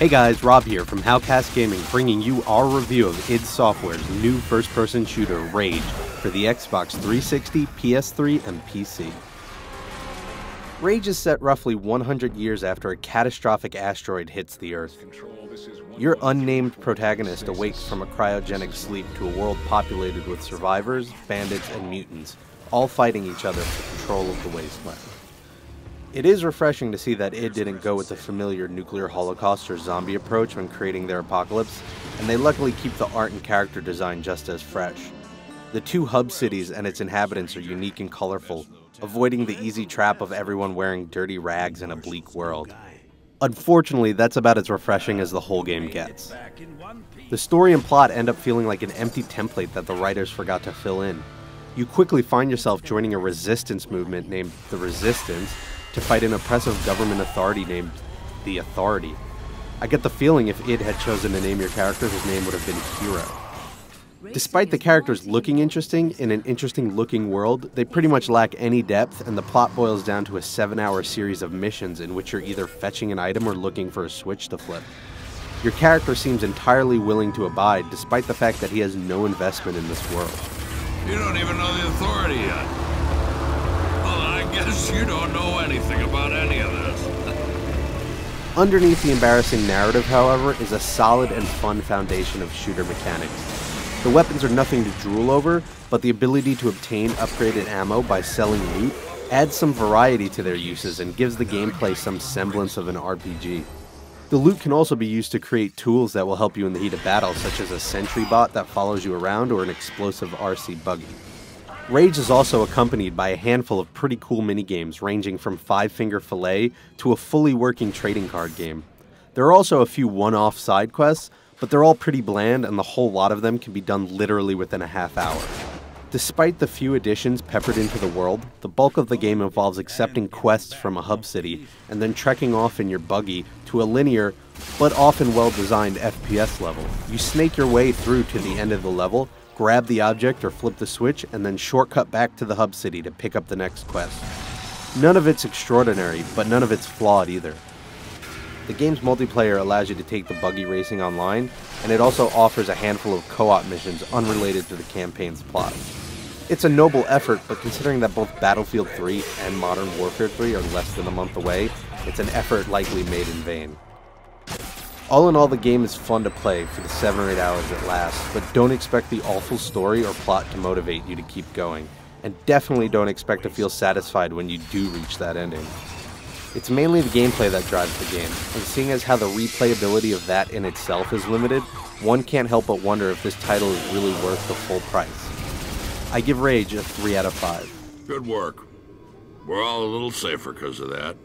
Hey guys, Rob here from Howcast Gaming, bringing you our review of id Software's new first-person shooter, Rage, for the Xbox 360, PS3, and PC. Rage is set roughly 100 years after a catastrophic asteroid hits the Earth. Your unnamed protagonist awakes from a cryogenic sleep to a world populated with survivors, bandits, and mutants, all fighting each other for control of the wasteland. It is refreshing to see that id didn't go with the familiar nuclear holocaust or zombie approach when creating their apocalypse, and they luckily keep the art and character design just as fresh. The two hub cities and its inhabitants are unique and colorful, avoiding the easy trap of everyone wearing dirty rags in a bleak world. Unfortunately, that's about as refreshing as the whole game gets. The story and plot end up feeling like an empty template that the writers forgot to fill in. You quickly find yourself joining a resistance movement named the Resistance to fight an oppressive government authority named the Authority. I get the feeling if id had chosen to name your character, his name would have been Hero. Despite the characters looking interesting in an interesting looking world, they pretty much lack any depth, and the plot boils down to a 7-hour series of missions in which you're either fetching an item or looking for a switch to flip. Your character seems entirely willing to abide, despite the fact that he has no investment in this world. You don't even know the Authority yet. Well, I guess you don't know anything about any of this. Underneath the embarrassing narrative, however, is a solid and fun foundation of shooter mechanics. The weapons are nothing to drool over, but the ability to obtain upgraded ammo by selling loot adds some variety to their uses and gives the gameplay some semblance of an RPG. The loot can also be used to create tools that will help you in the heat of battle, such as a sentry bot that follows you around or an explosive RC buggy. Rage is also accompanied by a handful of pretty cool minigames ranging from 5-finger fillet to a fully working trading card game. There are also a few one-off side quests, but they're all pretty bland and the whole lot of them can be done literally within a half hour. Despite the few additions peppered into the world, the bulk of the game involves accepting quests from a hub city and then trekking off in your buggy to a linear, but often well-designed FPS level. You snake your way through to the end of the level, grab the object or flip the switch, and then shortcut back to the hub city to pick up the next quest. None of it's extraordinary, but none of it's flawed either. The game's multiplayer allows you to take the buggy racing online, and it also offers a handful of co-op missions unrelated to the campaign's plot. It's a noble effort, but considering that both Battlefield 3 and Modern Warfare 3 are less than a month away, it's an effort likely made in vain. All in all, the game is fun to play for the 7 or 8 hours it lasts, but don't expect the awful story or plot to motivate you to keep going, and definitely don't expect to feel satisfied when you do reach that ending. It's mainly the gameplay that drives the game, and seeing as how the replayability of that in itself is limited, one can't help but wonder if this title is really worth the full price. I give Rage a 3 out of 5. Good work. We're all a little safer because of that.